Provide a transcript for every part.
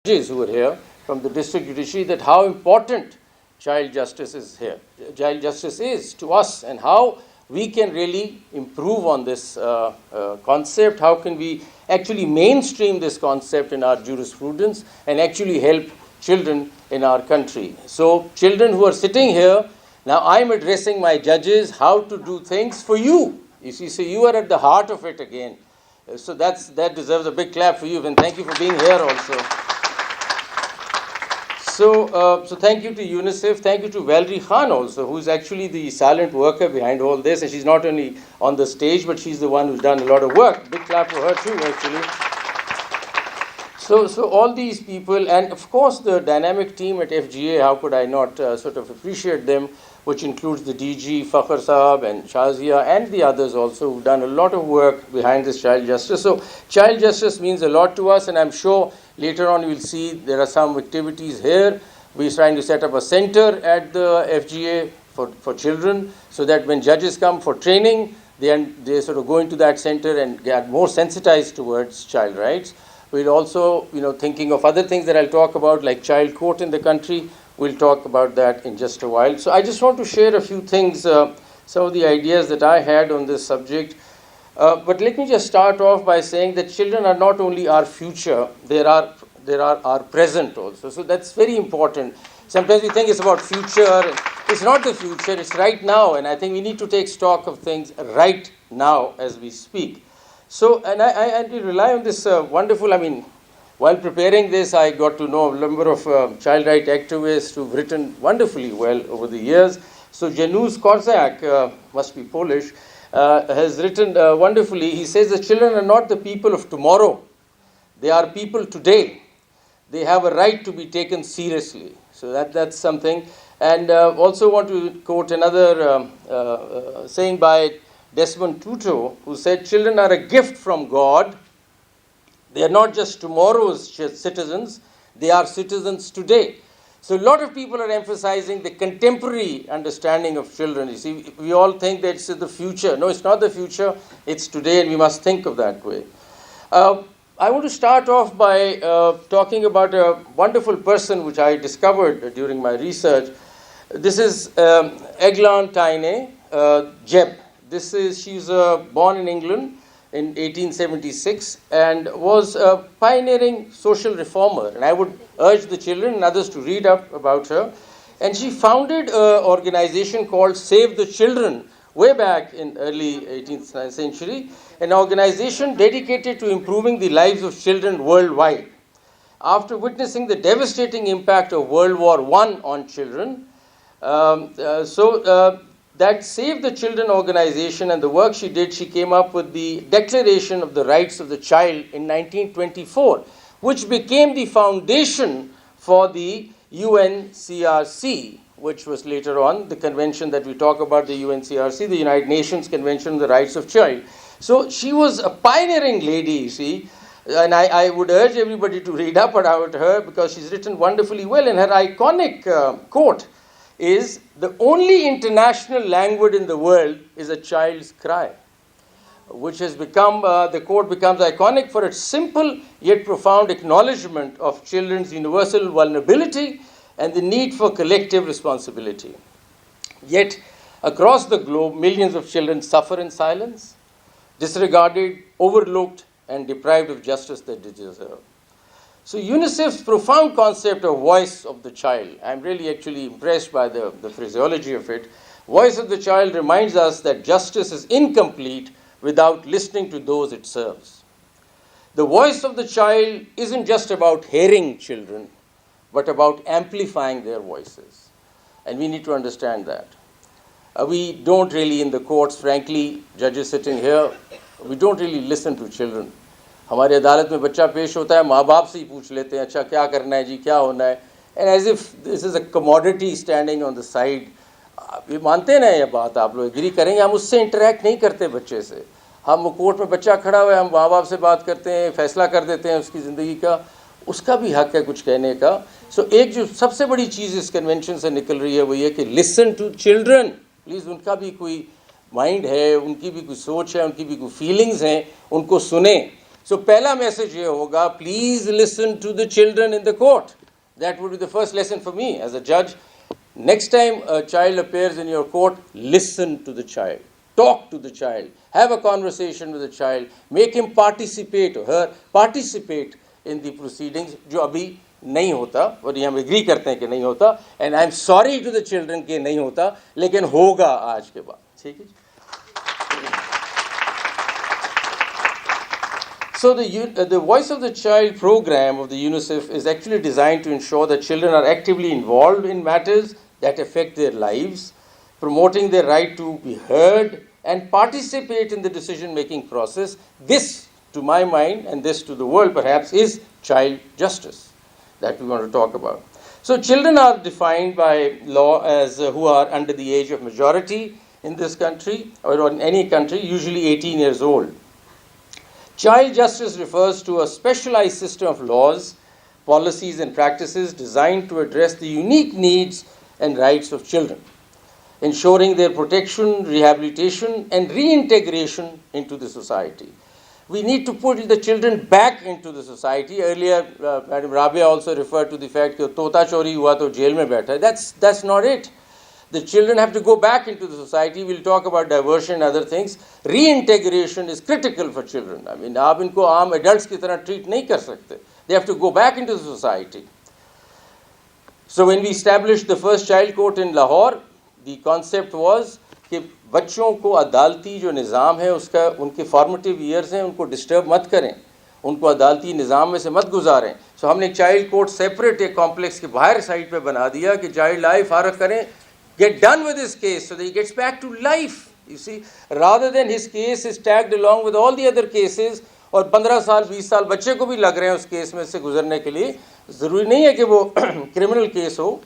judges who are here from the district judiciary that how important child justice is here. Child justice is to us, and how we can really improve on this concept. How can we actually mainstream this concept in our jurisprudence and actually help children in our country. So children who are sitting here, now I'm addressing my judges how to do things for you. You see, so you are at the heart of it again. So that deserves a big clap for you, and thank you for being here also. So thank you to UNICEF, thank you to Valerie Khan also, who's actually the silent worker behind all this, and she's not only on the stage, but she's the one who's done a lot of work. Big clap for her too, actually. So all these people, and of course the dynamic team at FGA, how could I not sort of appreciate them, which includes the DG, Fakhr Saab and Shazia, and the others also who've done a lot of work behind this child justice. So child justice means a lot to us, and I'm sure later on you'll see there are some activities here. We're trying to set up a center at the FGA for children, so that when judges come for training, they sort of go into that center and get more sensitized towards child rights. We're also, thinking of other things that I'll talk about, like child court in the country. We'll talk about that in just a while. So I just want to share a few things, some of the ideas that I had on this subject. But let me just start off by saying that children are not only our future, they are our present also. So that's very important. Sometimes we think it's about future. It's not the future, it's right now. And I think we need to take stock of things right now as we speak. So, and I rely on this wonderful, while preparing this, I got to know a number of child rights activists who've written wonderfully well over the years. So Janusz Korczak, must be Polish, has written wonderfully. He says the children are not the people of tomorrow. They are people today. They have a right to be taken seriously. So that's something. And also want to quote another saying by Desmond Tutu, who said, children are a gift from God. They are not just tomorrow's citizens, they are citizens today. So a lot of people are emphasizing the contemporary understanding of children. You see, we all think that it's the future. No, it's not the future, it's today, and we must think of that way. I want to start off by talking about a wonderful person which I discovered during my research. This is Eglan Taine Jeb. She's born in England in 1876 and was a pioneering social reformer. And I would urge the children and others to read up about her. And she founded an organization called Save the Children way back in early 18th century, an organization dedicated to improving the lives of children worldwide. After witnessing the devastating impact of World War I on children, that Save the Children organization and the work she did, she came up with the Declaration of the Rights of the Child in 1924, which became the foundation for the UNCRC, which was later on the convention that we talk about, the UNCRC, the United Nations Convention on the Rights of Child. So she was a pioneering lady, you see, and I would urge everybody to read up about her because she's written wonderfully well, and her iconic quote is, the only international language in the world is a child's cry, which has become, the quote becomes iconic for its simple yet profound acknowledgement of children's universal vulnerability and the need for collective responsibility. Yet, across the globe, millions of children suffer in silence, disregarded, overlooked, and deprived of justice that they deserve. So UNICEF's profound concept of voice of the child, I'm really actually impressed by the phraseology of it. Voice of the child reminds us that justice is incomplete without listening to those it serves. The voice of the child isn't just about hearing children, but about amplifying their voices. And we need to understand that. We don't really, in the courts, frankly, judges sitting here, we don't really listen to children. हमारे अदालत में बच्चा पेश होता है, माँ बाप से ही पूछ लेते हैं, अच्छा क्या करना है जी, क्या होना है, and as if this is a commodity standing on the side. ये मानते हैं ना ये बात, आप लोग एग्री करेंगे, हम उससे इंटरेक्ट नहीं करते बच्चे से. हम कोर्ट में बच्चा खड़ा हुआ है, हम माँ बाप से बात करते हैं, फैसला कर देते हैं उसकी ज़िंदगी का, उसका भी हक है कुछ कहने का. सो एक जो सबसे बड़ी चीज़ इस कन्वेंशन से निकल रही है वो ये कि लिसन टू चिल्ड्रन. प्लीज़ उनका भी कोई माइंड है, उनकी भी कोई सोच है, उनकी भी कोई फीलिंग्स हैं, उनको सुने. So पहला message ये होगा, please listen to the children in the court. That would be the first lesson for me as a judge. Next time a child appears in your court, listen to the child. Talk to the child. Have a conversation with the child. Make him participate or her participate in the proceedings, जो अभी नहीं होता, और ये हम agree करते हैं कि नहीं होता. And I'm sorry to the children कि नहीं होता, लेकिन होगा आज के बाद. ठीक है? So the Voice of the Child program of the UNICEF is actually designed to ensure that children are actively involved in matters that affect their lives, promoting their right to be heard and participate in the decision-making process. This, to my mind, and this to the world perhaps, is child justice that we want to talk about. So children are defined by law as who are under the age of majority in this country or in any country, usually 18 years old. Child justice refers to a specialized system of laws, policies, and practices designed to address the unique needs and rights of children, ensuring their protection, rehabilitation, and reintegration into the society. We need to put the children back into the society. Earlier, Madam Rabia also referred to the fact that tota chori hua to jail mein baitha. That's not it. The children have to go back into the society. We'll talk about diversion and other things. Reintegration is critical for children. I mean, आप इनको आम adults की तरह treat नहीं कर सकते. They have to go back into the society. So when we established the first child court in Lahore, the concept was कि बच्चों को अदालती जो निज़ाम है उसका उनके formative years हैं उनको disturb मत करें, उनको अदालती निज़ाम में से मत गुजारें. So हमने एक child court separate एक complex के बाहर साइड पे बना दिया कि child आए फारग करें, get done with his case so that he gets back to life. You see, rather than his case is tagged along with all the other cases और 15 साल 20 साल बच्चे को भी लग रहे हैं उस केस में से गुजरने के लिए. ज़रूरी नहीं है कि वो criminal case हो.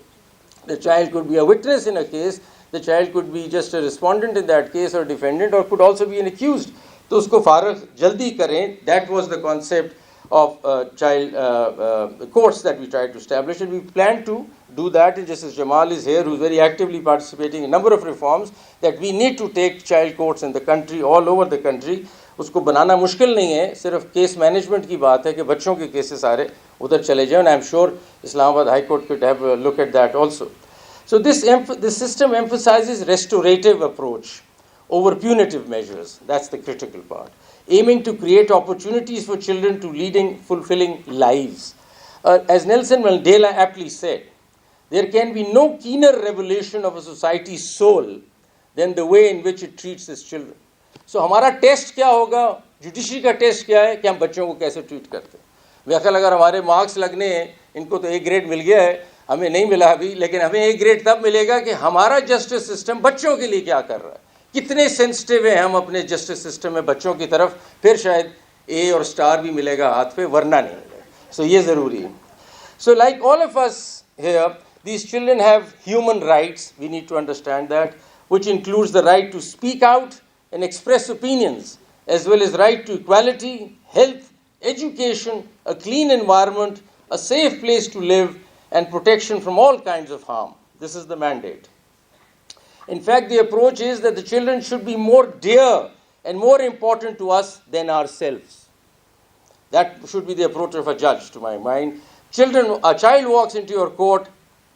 The child could be a witness in a case, the child could be just a respondent in that case or defendant, or could also be an accused. तो उसको फारग जल्दी करें. That was the concept of child courts that we tried to establish, and we plan to do that. And Justice Jamal is here, who is very actively participating in a number of reforms, that we need to take child courts in the country, all over the country. उसको बनाना मुश्किल नहीं है, सिर्फ case management की बात है कि बच्चों के केसेस सारे उधर चले जाएं. And I'm sure Islamabad High Court could have a look at that also. So this system emphasizes restorative approach over punitive measures. That's the critical part. Aiming to create opportunities for children to leading fulfilling lives. As Nelson Mandela aptly said, there can be no keener revelation of a society's soul than the way in which it treats its children. So हमारा test क्या होगा, judiciary का test क्या है कि हम बच्चों को कैसे ट्रीट करते हैं. बेखल अगर हमारे मार्क्स लगने हैं, इनको तो ए ग्रेड मिल गया है, हमें नहीं मिला अभी, लेकिन हमें ए ग्रेड तब मिलेगा कि हमारा जस्टिस सिस्टम बच्चों के लिए क्या कर रहा है, कितने सेंसिटिव हैं हम अपने जस्टिस सिस्टम में बच्चों की तरफ, फिर शायद ए और स्टार भी मिलेगा हाथ पे, वरना नहीं मिलेगा. सो ये ज़रूरी है. So like all of us here, these children have human rights, we need to understand that, which includes the right to speak out and express opinions, as well as right to equality, health, education, a clean environment, a safe place to live, and protection from all kinds of harm. This is the mandate. In fact, the approach is that the children should be more dear and more important to us than ourselves. That should be the approach of a judge, to my mind. A child walks into your court,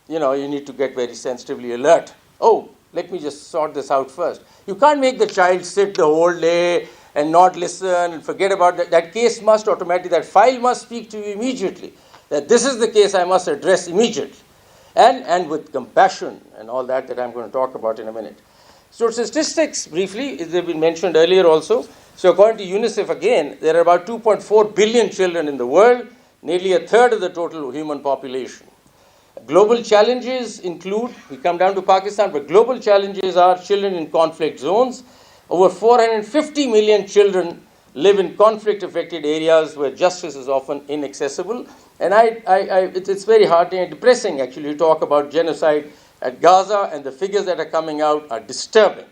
you need to get very sensitively alert. Oh, let me just sort this out first. You can't make the child sit the whole day and not listen and forget about that. That case must automatically, that file must speak to you immediately. That this is the case I must address immediately. And with compassion and all that I'm going to talk about in a minute. So statistics, briefly, they've been mentioned earlier also. So according to UNICEF, again, there are about 2.4 billion children in the world, nearly a third of the total human population. Global challenges include, we come down to Pakistan, but global challenges are children in conflict zones. Over 450 million children live in conflict-affected areas where justice is often inaccessible. And it's very heartening and depressing, actually, to talk about genocide at Gaza, and the figures that are coming out are disturbing.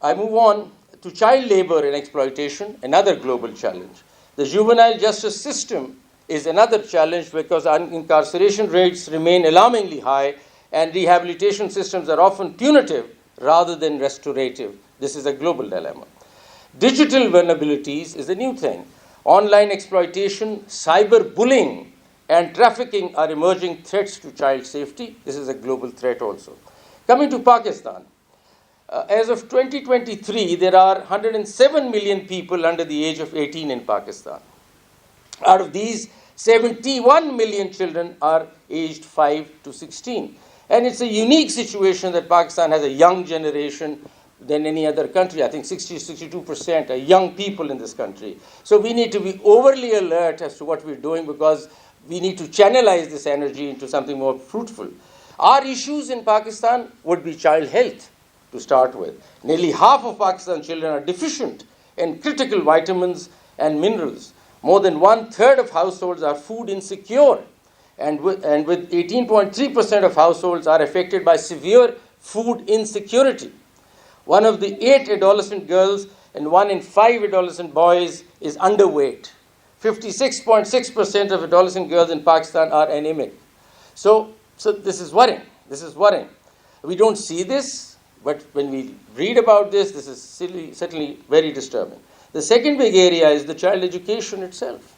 I move on to child labor and exploitation, another global challenge. The juvenile justice system is another challenge because incarceration rates remain alarmingly high and rehabilitation systems are often punitive rather than restorative. This is a global dilemma. Digital vulnerabilities is a new thing. Online exploitation, cyberbullying, and trafficking are emerging threats to child safety. This is a global threat also. Coming to Pakistan, as of 2023, there are 107 million people under the age of 18 in Pakistan. Out of these, 71 million children are aged 5 to 16. And it's a unique situation that Pakistan has a young generation than any other country. I think 62% are young people in this country. So we need to be overly alert as to what we're doing, because we need to channelize this energy into something more fruitful. Our issues in Pakistan would be child health to start with. Nearly half of Pakistan's children are deficient in critical vitamins and minerals. More than 1/3 of households are food insecure, and with 18.3% of households are affected by severe food insecurity. One of the 8 adolescent girls and 1 in 5 adolescent boys is underweight. 56.6% of adolescent girls in Pakistan are anemic. So this is worrying. This is worrying. We don't see this, but when we read about this, this is certainly very disturbing. The second big area is the child education itself.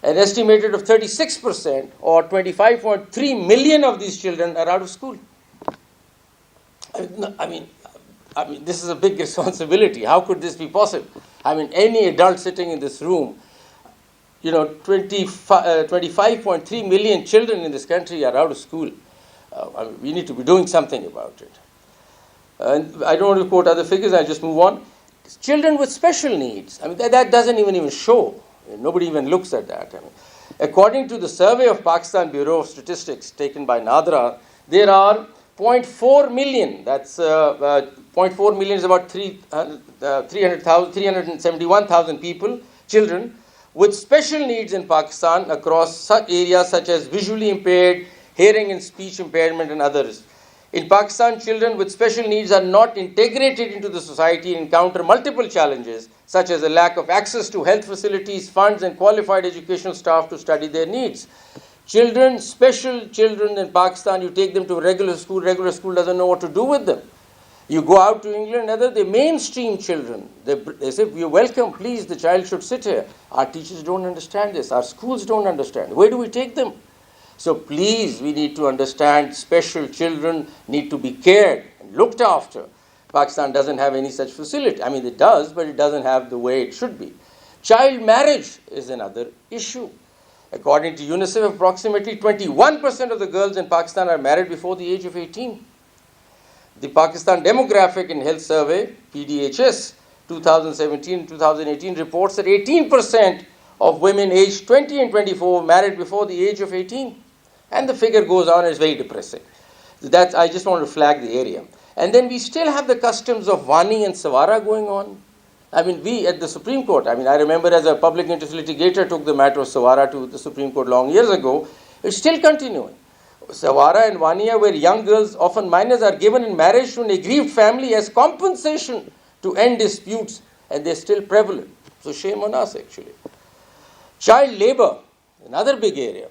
An estimated of 36% or 25.3 million of these children are out of school. I mean, this is a big responsibility. How could this be possible? I mean, any adult sitting in this room, 25.3 million children in this country are out of school. We need to be doing something about it. And I don't want to quote other figures, I'll just move on. Children with special needs, that doesn't even show. Nobody even looks at that. According to the survey of Pakistan Bureau of Statistics taken by NADRA, there are 0.4 million, that's 0.4 million is about 371,000 people, children, with special needs in Pakistan across such areas such as visually impaired, hearing and speech impairment, and others. In Pakistan, children with special needs are not integrated into the society and encounter multiple challenges, such as a lack of access to health facilities, funds, and qualified educational staff to study their needs. Special children in Pakistan, you take them to regular school doesn't know what to do with them. You go out to England, the mainstream children, they say, you're welcome, please, the child should sit here. Our teachers don't understand this, our schools don't understand. Where do we take them? So please, we need to understand special children need to be cared and looked after. Pakistan doesn't have any such facility. It does, but it doesn't have the way it should be. Child marriage is another issue. According to UNICEF, approximately 21% of the girls in Pakistan are married before the age of 18. The Pakistan Demographic and Health Survey, PDHS, 2017-2018 reports that 18% of women aged 20 and 24 married before the age of 18. And the figure goes on, it's very depressing. I just want to flag the area. And then we still have the customs of Wani and Sawara going on. We at the Supreme Court, I remember as a public interest litigator took the matter of Sawara to the Supreme Court long years ago. It's still continuing. Sawara and Waniya, where young girls, often minors, are given in marriage to an aggrieved family as compensation to end disputes, and they're still prevalent. So shame on us, actually. Child labor, another big area.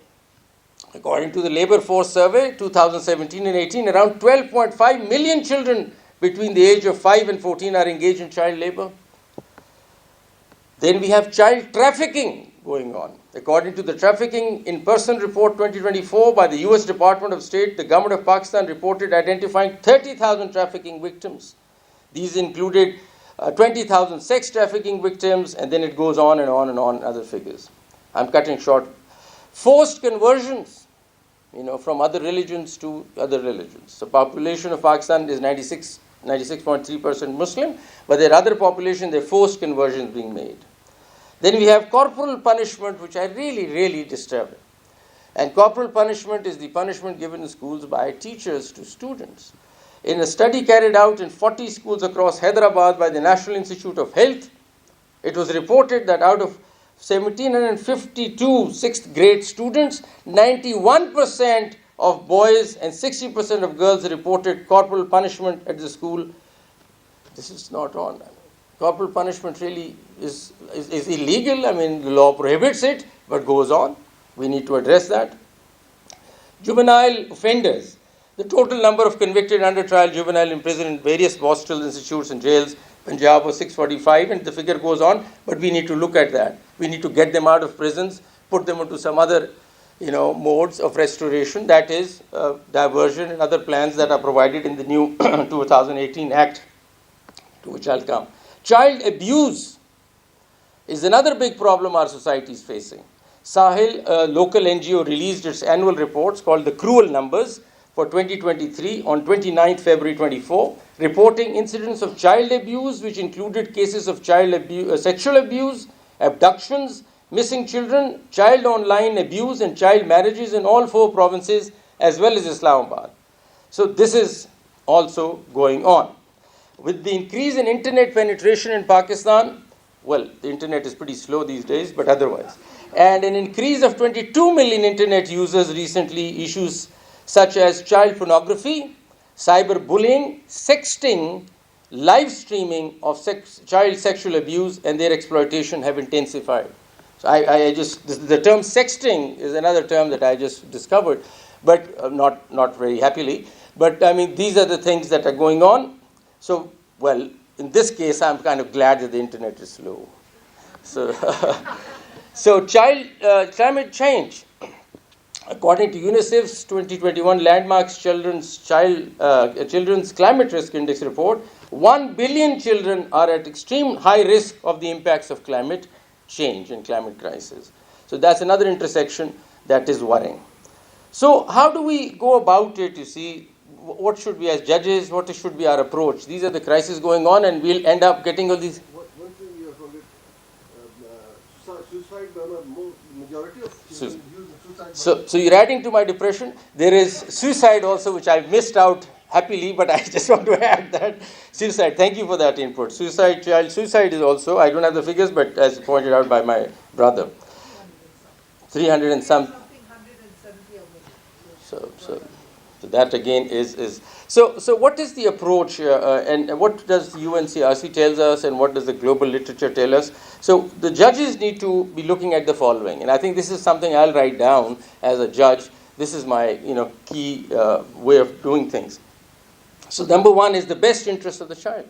According to the Labor Force Survey, 2017 and 18, around 12.5 million children between the age of 5 and 14 are engaged in child labor. Then we have child trafficking going on. According to the Trafficking in Person Report 2024 by the US Department of State, the government of Pakistan reported identifying 30,000 trafficking victims. These included 20,000 sex trafficking victims, and then it goes on and on and on, other figures. I'm cutting short. Forced conversions, from other religions to other religions. The population of Pakistan is 96.3% Muslim, but there are other populations, there are forced conversions being made. Then we have corporal punishment, which are really, really disturbing. And corporal punishment is the punishment given in schools by teachers to students. In a study carried out in 40 schools across Hyderabad by the National Institute of Health, it was reported that out of 1,752 sixth grade students, 91% of boys and 60% of girls reported corporal punishment at the school. This is not on. Corporal punishment really is illegal. The law prohibits it, but goes on. We need to address that. Juvenile offenders. The total number of convicted under trial juvenile imprisoned in various hostels, institutes, and jails Punjab was 645, and the figure goes on, but we need to look at that. We need to get them out of prisons, put them into some other, modes of restoration, that is, diversion and other plans that are provided in the new 2018 Act, to which I'll come. Child abuse is another big problem our society is facing. Sahil, a local NGO, released its annual reports called The Cruel Numbers for 2023 on 29th February 24, reporting incidents of child abuse, which included cases of child abuse, sexual abuse, abductions, missing children, child online abuse, and child marriages in all 4 provinces, as well as Islamabad. So this is also going on. With the increase in internet penetration in Pakistan, well, the internet is pretty slow these days, but otherwise, and an increase of 22 million internet users recently, issues such as child pornography, cyberbullying, sexting, live streaming of child sexual abuse, and their exploitation have intensified. So the term sexting is another term that I just discovered, but not very happily. But I mean, these are the things that are going on. So, well, in this case, I'm kind of glad that the internet is slow. So, so climate change. According to UNICEF's 2021 Landmarks Children's Climate Risk Index report, 1 billion children are at extreme high risk of the impacts of climate change and climate crisis. So that's another intersection that is worrying. So how do we go about it, you see? What should we, as judges, what should be our approach? These are the crises going on, and we'll end up getting all these. One thing you have called it, suicide by a majority of children use suicide. So you're adding to my depression. There is suicide also, which I missed out happily, but I just want to add that suicide. Thank you for that input. Child suicide is also, I don't have the figures, but as pointed out by my brother, 300 and some. So that again is so what is the approach and what does the UNCRC tells us, and what does the global literature tell us? So the judges need to be looking at the following, and I think this is something I'll write down as a judge. This is my key way of doing things. So number one is the best interest of the child.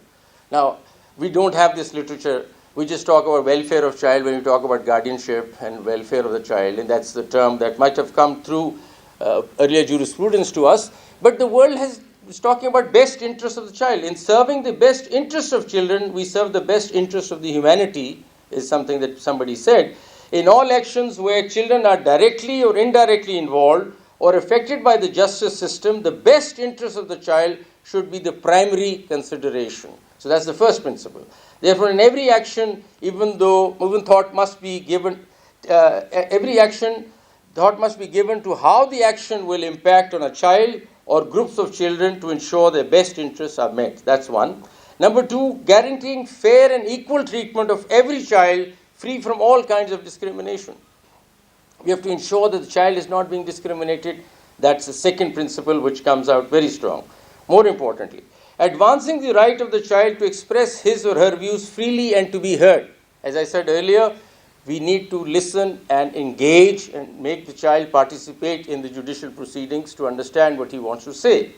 Now, we don't have this literature. We just talk about welfare of child when we talk about guardianship and welfare of the child, and that's the term that might have come through earlier jurisprudence to us. But the world is talking about best interest of the child. In serving the best interest of children, we serve the best interest of the humanity, is something that somebody said. In all actions where children are directly or indirectly involved or affected by the justice system, the best interest of the child should be the primary consideration. So that's the first principle. Therefore, in every action, even thought must be given, thought must be given to how the action will impact on a child or groups of children to ensure their best interests are met. That's one. Number two, guaranteeing fair and equal treatment of every child, free from all kinds of discrimination. We have to ensure that the child is not being discriminated. That's the second principle, which comes out very strong. More importantly, advancing the right of the child to express his or her views freely and to be heard. As I said earlier, we need to listen and engage and make the child participate in the judicial proceedings to understand what he wants to say.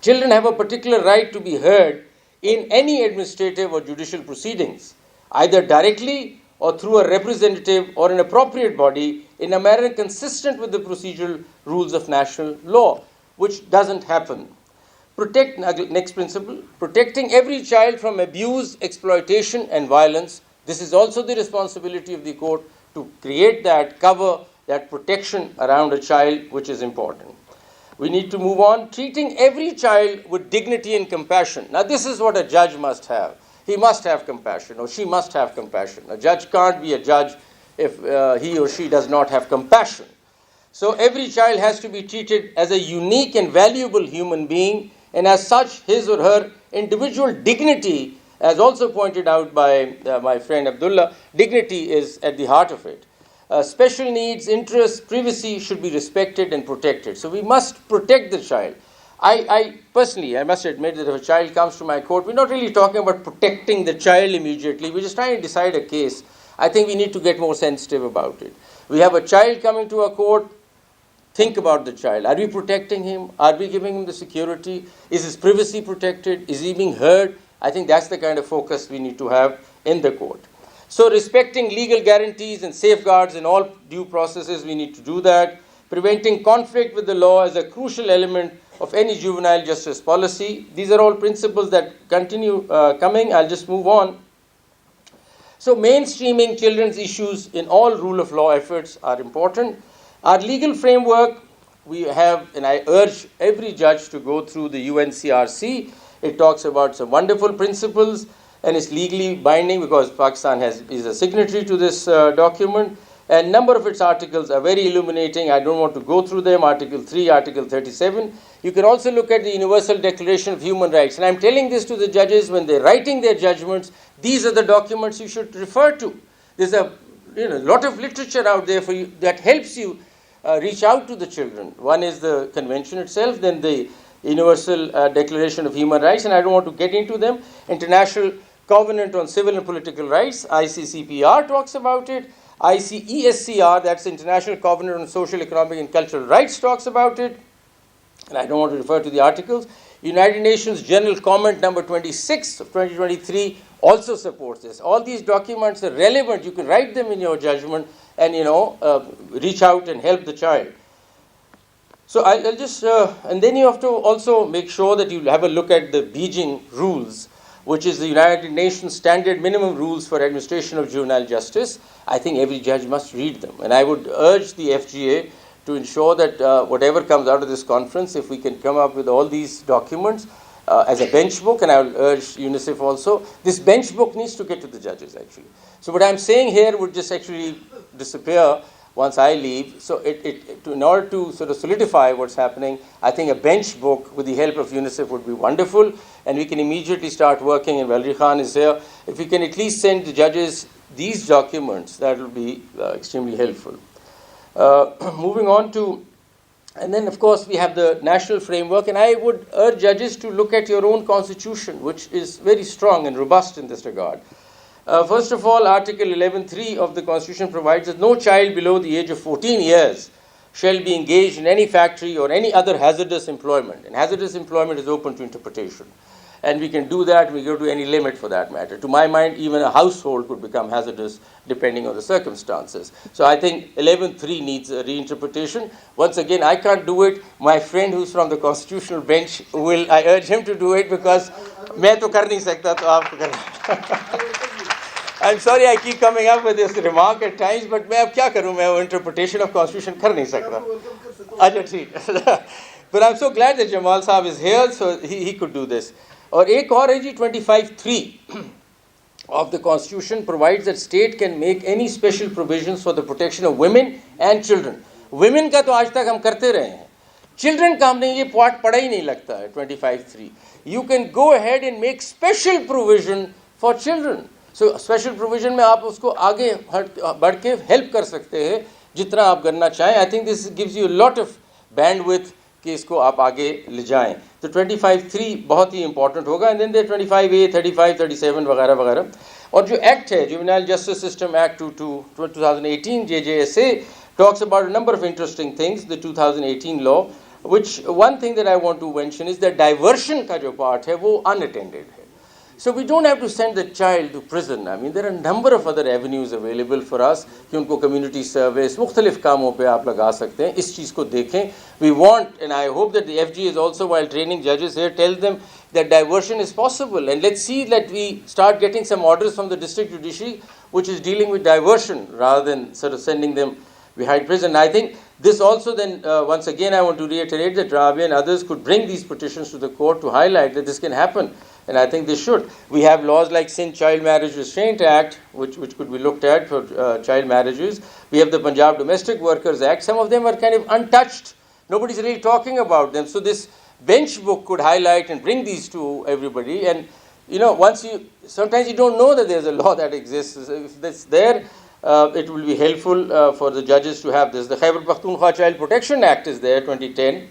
Children have a particular right to be heard in any administrative or judicial proceedings, either directly or through a representative or an appropriate body in a manner consistent with the procedural rules of national law, which doesn't happen. Next principle, protecting every child from abuse, exploitation, and violence. This is also the responsibility of the court to create that cover, that protection around a child, which is important. We need to move on. Treating every child with dignity and compassion. Now, this is what a judge must have. He must have compassion, or she must have compassion. A judge can't be a judge if he or she does not have compassion. So every child has to be treated as a unique and valuable human being, and as such, his or her individual dignity, as also pointed out by my friend Abdullah, dignity is at the heart of it. Special needs, interests, privacy should be respected and protected. So we must protect the child. I personally, I must admit that if a child comes to my court, we're not really talking about protecting the child immediately. We're just trying to decide a case. I think we need to get more sensitive about it. We have a child coming to a court. Think about the child. Are we protecting him? Are we giving him the security? Is his privacy protected? Is he being heard? I think that's the kind of focus we need to have in the court. So respecting legal guarantees and safeguards in all due processes, we need to do that. Preventing conflict with the law is a crucial element of any juvenile justice policy. These are all principles that continue coming. I'll just move on. So mainstreaming children's issues in all rule of law efforts are important. Our legal framework, we have, and I urge every judge to go through the UNCRC. It talks about some wonderful principles, and it's legally binding because Pakistan is a signatory to this document. And a number of its articles are very illuminating. I don't want to go through them. Article 3, Article 37. You can also look at the Universal Declaration of Human Rights. And I'm telling this to the judges when they're writing their judgments. These are the documents you should refer to. There's a lot of literature out there for you that helps you reach out to the children. One is the convention itself, then the Universal Declaration of Human Rights, and I don't want to get into them. International Covenant on Civil and Political Rights, ICCPR talks about it. ICESCR, that's International Covenant on Social, Economic and Cultural Rights, talks about it. And I don't want to refer to the articles. United Nations General Comment number 26 of 2023 also supports this. All these documents are relevant. You can write them in your judgment and, reach out and help the child. So I'll just, and then you have to also make sure that you have a look at the Beijing rules, which is the United Nations Standard Minimum Rules for Administration of Juvenile Justice. I think every judge must read them. And I would urge the FGA to ensure that whatever comes out of this conference, if we can come up with all these documents as a bench book, and I will urge UNICEF also, this bench book needs to get to the judges actually. So what I'm saying here would just actually disappear once I leave. So in order to sort of solidify what's happening, I think a bench book with the help of UNICEF would be wonderful, and we can immediately start working, and Valerie Khan is here. If we can at least send the judges these documents, that will be extremely helpful. Moving on to, and then of course we have the national framework, and I would urge judges to look at your own constitution, which is very strong and robust in this regard. First of all, Article 11.3 of the Constitution provides that no child below the age of 14 years shall be engaged in any factory or any other hazardous employment. And hazardous employment is open to interpretation. And we can do that, we go to any limit for that matter. To my mind, even a household could become hazardous depending on the circumstances. So I think 11.3 needs a reinterpretation. Once again, I can't do it. My friend who's from the constitutional bench, I urge him to do it because मैं तो कर नहीं सकता तो आप करना. I'm sorry I keep coming up with this remark at times, but मैं अब क्या करूँ, मैं वो interpretation of constitution कर नहीं सकता. अच्छा ठीक. But I'm so glad that Jamal Saab is here, so he could do this. और एक और है जी 25(3) of the Constitution provides that state can make any special provisions for the protection of women and children. Women का तो आज तक हम करते रहे हैं. Children का हमने ये part पढ़ा ही नहीं लगता है 25(3). You can go ahead and make special provision for children. So special provision में आप उसको आगे बढ़ के help कर सकते हैं जितना आप करना चाहें. I think this gives you a lot of bandwidth कि इसको आप आगे ले जाएं. तो 25(3) बहुत ही important होगा. And then there 25A, 35, 37 वगैरह वगैरह. और जो एक्ट है, Juvenile Justice System Act 2018, JJSA, talks about a number of interesting things, the 2018 law, which one thing that I want to mention is that diversion का जो part है वो unattended है. So we don't have to send the child to prison. I mean, there are a number of other avenues available for us कि उनको community service, मुख्तलिफ कामों पे आप लगा सकते हैं. इस चीज़ को देखें. We want, and I hope that the FG is also, while training judges here, tell them that diversion is possible. And let's see that we start getting some orders from the district judiciary, which is dealing with diversion rather than sort of sending them behind prison. I think this also then, once again, I want to reiterate that Rabia and others could bring these petitions to the court to highlight that this can happen. And I think they should. We have laws like Sindh Child Marriage Restraint Act, which could be looked at for child marriages. We have the Punjab Domestic Workers Act. Some of them are kind of untouched. Nobody's really talking about them. So this bench book could highlight and bring these to everybody. And, sometimes you don't know that there's a law that exists. If that's there, it will be helpful for the judges to have this. The Khyber Pakhtunkhwa Child Protection Act is there, 2010.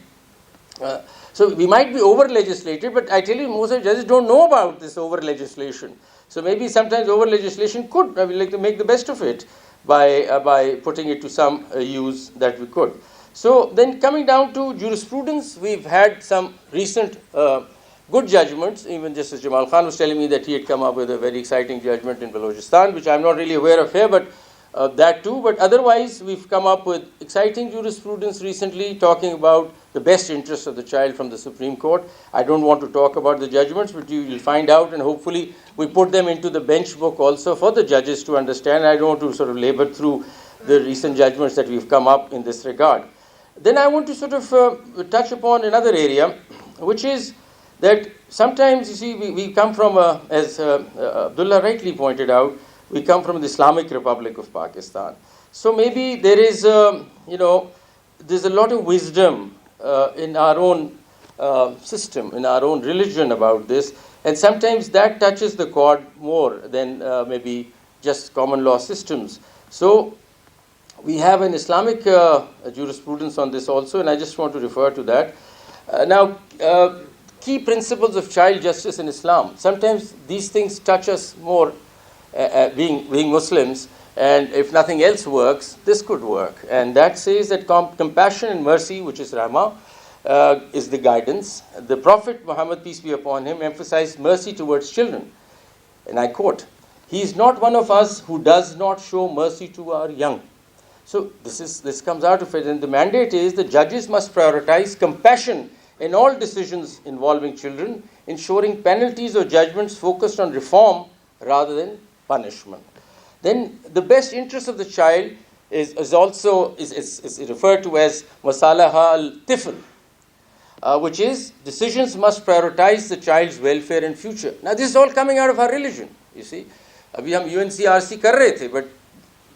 So we might be over-legislated, but I tell you, most of the judges don't know about this over-legislation. So maybe sometimes over-legislation could, I would like to make the best of it by putting it to some use that we could. So then coming down to jurisprudence, we've had some recent good judgments. Even Justice Jamal Khan was telling me that he had come up with a very exciting judgment in Balochistan, which I'm not really aware of here, but that too. But otherwise, we've come up with exciting jurisprudence recently talking about the best interests of the child from the Supreme Court. I don't want to talk about the judgments, but you will find out, and hopefully we put them into the bench book also for the judges to understand. I don't want to sort of labor through the recent judgments that we've come up in this regard. Then I want to sort of touch upon another area, which is that sometimes, you see, we come from, as Abdullah rightly pointed out, we come from the Islamic Republic of Pakistan. So maybe there is, there's a lot of wisdom in our own system, in our own religion about this. And sometimes that touches the chord more than maybe just common law systems. So we have an Islamic jurisprudence on this also, and I just want to refer to that. Now, key principles of child justice in Islam. Sometimes these things touch us more being Muslims, and if nothing else works, this could work. And that says that compassion and mercy, which is Rahmah, is the guidance. The Prophet Muhammad, peace be upon him, emphasized mercy towards children. And I quote, "He is not one of us who does not show mercy to our young." So this comes out of it, and the mandate is the judges must prioritize compassion in all decisions involving children, ensuring penalties or judgments focused on reform rather than punishment. Then the best interest of the child is also referred to as masalaha al-tifl, which is decisions must prioritize the child's welfare and future. Now this is all coming out of our religion, you see. Abhi hum UNCRC kar rahe the, but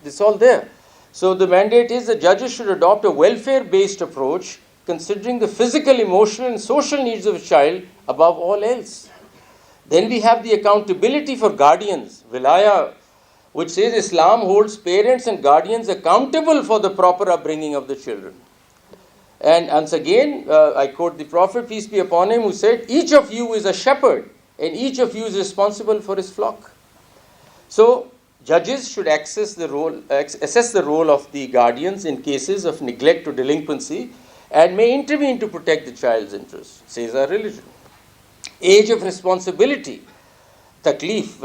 this is all there. So the mandate is the judges should adopt a welfare-based approach, considering the physical, emotional, and social needs of a child above all else. Then we have the accountability for guardians, wilaya, which says Islam holds parents and guardians accountable for the proper upbringing of the children. And once again, I quote the Prophet, peace be upon him, who said, "Each of you is a shepherd, and each of you is responsible for his flock." So judges should assess the role of the guardians in cases of neglect or delinquency, and may intervene to protect the child's interests, says our religion. Age of responsibility, taklif,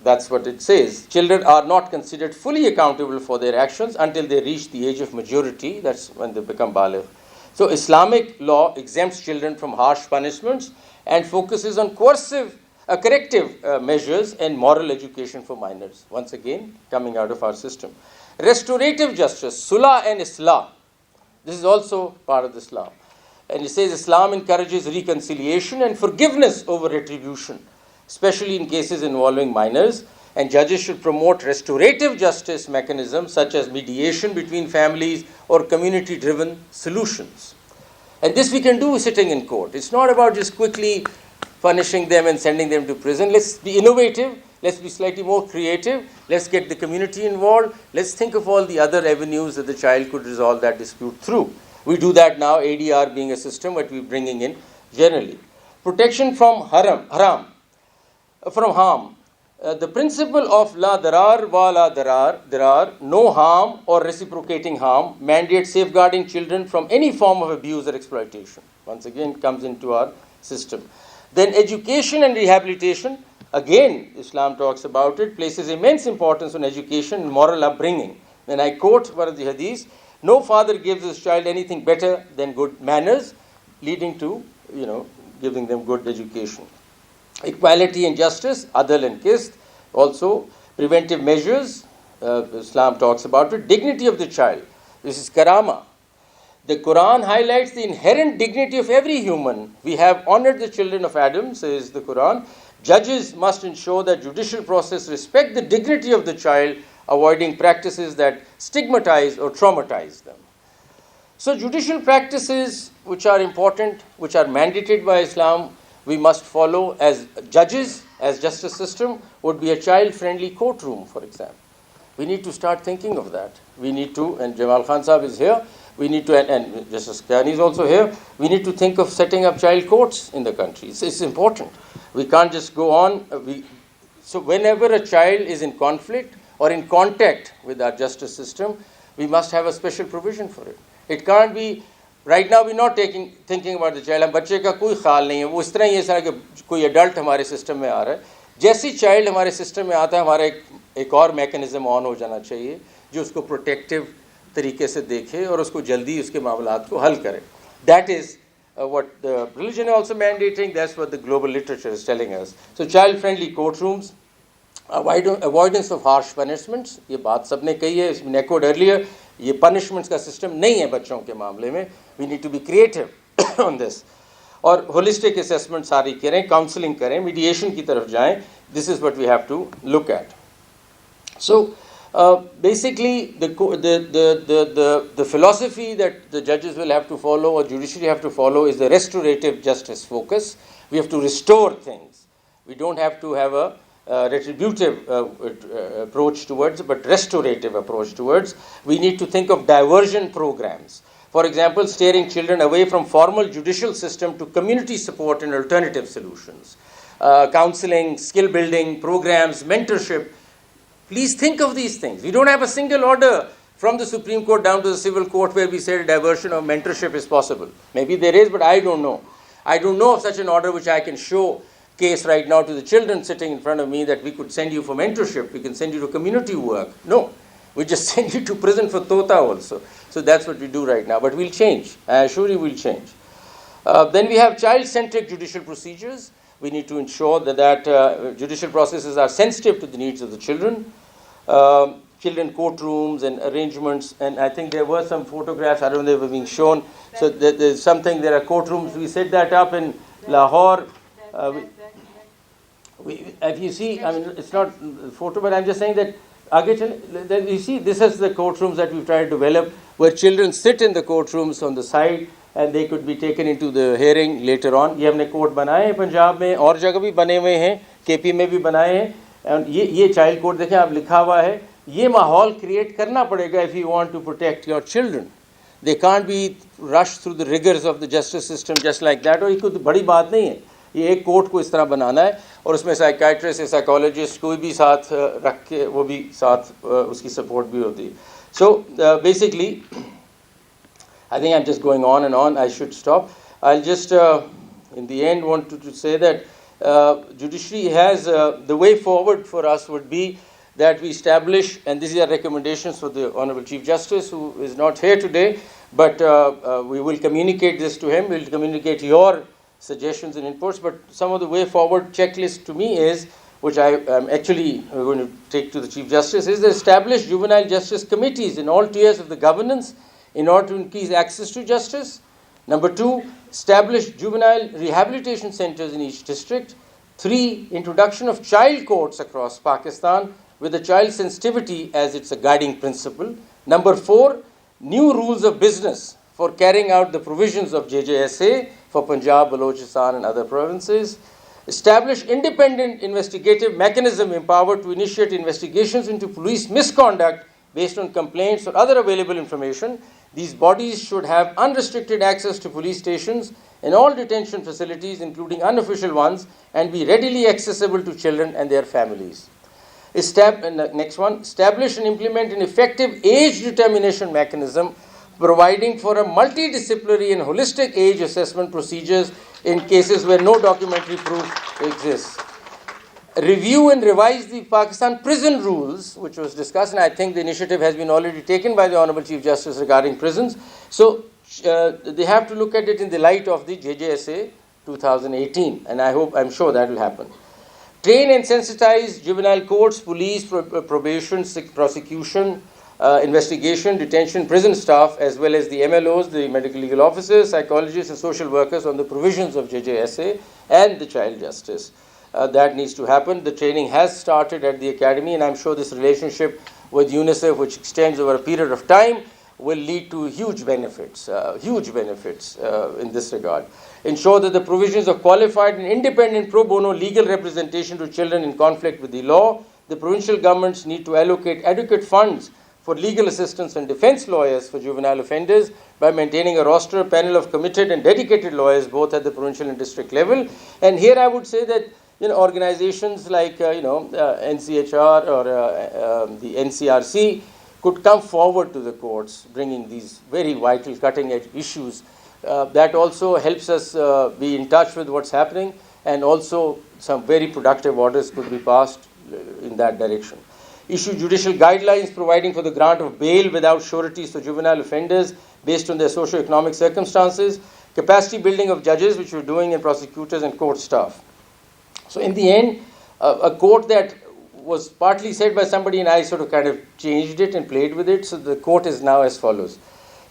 that's what it says. Children are not considered fully accountable for their actions until they reach the age of majority. That's when they become baligh. So Islamic law exempts children from harsh punishments and focuses on corrective measures and moral education for minors. Once again, coming out of our system. Restorative justice, sulah and islah. This is also part of Islam. And it says Islam encourages reconciliation and forgiveness over retribution, especially in cases involving minors. And judges should promote restorative justice mechanisms such as mediation between families or community-driven solutions. And this we can do sitting in court. It's not about just quickly punishing them and sending them to prison. Let's be innovative. Let's be slightly more creative. Let's get the community involved. Let's think of all the other avenues that the child could resolve that dispute through. We do that now, ADR being a system that we're bringing in generally. Protection from harm. The principle of la darar wa la darar, no harm or reciprocating harm, mandates safeguarding children from any form of abuse or exploitation. Once again, comes into our system. Then education and rehabilitation. Again, Islam talks about it, places immense importance on education and moral upbringing. And I quote one of the hadiths, "No father gives his child anything better than good manners," leading to, giving them good education. Equality and justice, adl and qist. Also, preventive measures, Islam talks about it. Dignity of the child. This is karama. The Quran highlights the inherent dignity of every human. "We have honored the children of Adam," says the Quran. Judges must ensure that judicial process respect the dignity of the child, avoiding practices that stigmatize or traumatize them. So judicial practices which are important, which are mandated by Islam, we must follow as judges, as justice system, would be a child-friendly courtroom, for example. We need to start thinking of that. We need to, and Jamal Khan Sahib is here, we need to, and Justice Kani is also here, we need to think of setting up child courts in the country. It's important. We can't just go on. So whenever a child is in conflict or in contact with our justice system, we must have a special provision for it. It can't be Right now we're not thinking about the child. हम बच्चे का कोई ख्याल नहीं है, वो इस तरह ही ऐसा कि कोई एडल्ट हमारे सिस्टम में आ रहा है. जैसी चाइल्ड हमारे सिस्टम में आता है, हमारा एक और मैकेनिज्म ऑन हो जाना चाहिए जो उसको प्रोटेक्टिव तरीके से देखे और उसको जल्दी उसके मामलात को हल करे. That is what the religion also mandating, that's what the global literature is telling us. So child-friendly courtrooms, avoidance of harsh punishments, ये बात सबने कही है, इसमें echoed earlier, ये punishments का system नहीं है बच्चों के मामले में, we need to be creative on this. और holistic assessment सारी करें, counseling करें, mediation की तरफ जाएं, this is what we have to look at. So basically the philosophy that the judges will have to follow or judiciary have to follow is the restorative justice focus. We have to restore things. We don't have to have a retributive approach towards, but restorative approach towards. We need to think of diversion programs. For example, steering children away from formal judicial system to community support and alternative solutions. Counseling, skill building programs, mentorship. Please think of these things. We don't have a single order from the Supreme Court down to the civil court where we said diversion or mentorship is possible. Maybe there is, but I don't know. I don't know of such an order which I can show case right now to the children sitting in front of me that we could send you for mentorship, we can send you to community work. No, we just send you to prison for tota also. So that's what we do right now, but we'll change. I assure you we'll change. Then we have child-centric judicial procedures. We need to ensure that judicial processes are sensitive to the needs of the children. Children courtrooms and arrangements, and I think there were some photographs, I don't know if they were being shown. So there's something, there are courtrooms, we set that up in Lahore. If you see, I mean, it's not a photo, but I'm just saying that, you see, this is the courtrooms that we've tried to develop, where children sit in the courtrooms on the side, and they could be taken into the hearing later on. ये हमने court बनाए हैं पंजाब में, और जगह भी बने हुए हैं, केपी में भी बनाए हैं, and ये child court देखें आप लिखा हुआ है, ये माहौल create करना पड़ेगा if you want to protect your children. They can't be rushed through the rigors of the justice system just like that, और ये कोई बड़ी बात नहीं है. ये एक कोर्ट को इस तरह बनाना है, और उसमें साइकाइट्रिस्ट या साइकोलॉजिस्ट कोई भी साथ रख के वो भी साथ उसकी सपोर्ट भी होती है. So basically, I think I'm just going on and on. I should stop. I'll just, in the end, want to say that judiciary has, the way forward for us would be that we establish, and these are recommendations for the Honorable Chief Justice, who is not here today, but we will communicate this to him. We'll communicate your suggestions and inputs, but some of the way forward checklist to me is, which I am actually going to take to the Chief Justice, is to establish juvenile justice committees in all tiers of the governance in order to increase access to justice. Number 2, establish juvenile rehabilitation centers in each district. 3, introduction of child courts across Pakistan with the child sensitivity as its a guiding principle. Number 4, new rules of business for carrying out the provisions of JJSA for Punjab, Balochistan and other provinces. Establish independent investigative mechanism empowered to initiate investigations into police misconduct based on complaints or other available information. These bodies should have unrestricted access to police stations and all detention facilities, including unofficial ones, and be readily accessible to children and their families. Next one, establish and implement an effective age determination mechanism providing for a multidisciplinary and holistic age assessment procedures in cases where no documentary proof exists. Review and revise the Pakistan prison rules, which was discussed, and I think the initiative has been already taken by the Honorable Chief Justice regarding prisons. So they have to look at it in the light of the JJSA 2018, and I'm sure that will happen. Train and sensitize juvenile courts, police, probation, prosecution, investigation, detention, prison staff, as well as the MLOs, the medical legal officers, psychologists and social workers on the provisions of JJSA and the child justice. That needs to happen. The training has started at the academy, and I'm sure this relationship with UNICEF, which extends over a period of time, will lead to huge benefits in this regard. Ensure that the provisions of qualified and independent pro bono legal representation to children in conflict with the law. The provincial governments need to allocate adequate funds for legal assistance and defense lawyers for juvenile offenders by maintaining a roster panel of committed and dedicated lawyers both at the provincial and district level. And here I would say that organizations like NCHR or the NCRC could come forward to the courts, bringing these very vital, cutting-edge issues. That also helps us be in touch with what's happening, and also some very productive orders could be passed in that direction. Issue judicial guidelines providing for the grant of bail without sureties for juvenile offenders based on their socio-economic circumstances. Capacity building of judges, which we're doing, and prosecutors and court staff. So in the end, a quote that was partly said by somebody and I sort of kind of changed it and played with it. So the quote is now as follows.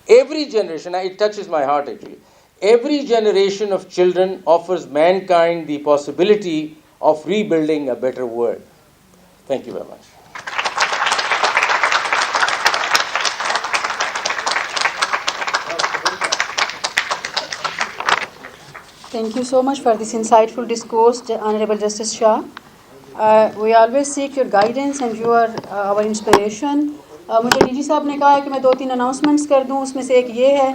Every generation, it touches my heart actually, every generation of children offers mankind the possibility of rebuilding a better world. Thank you very much. Thank you so much for this insightful discourse, Honorable Justice Shah. We always seek your guidance and you are our inspiration. मुझे DG साहब ने कहा है कि मैं 2-3 announcements कर दूं, उसमें से एक ये है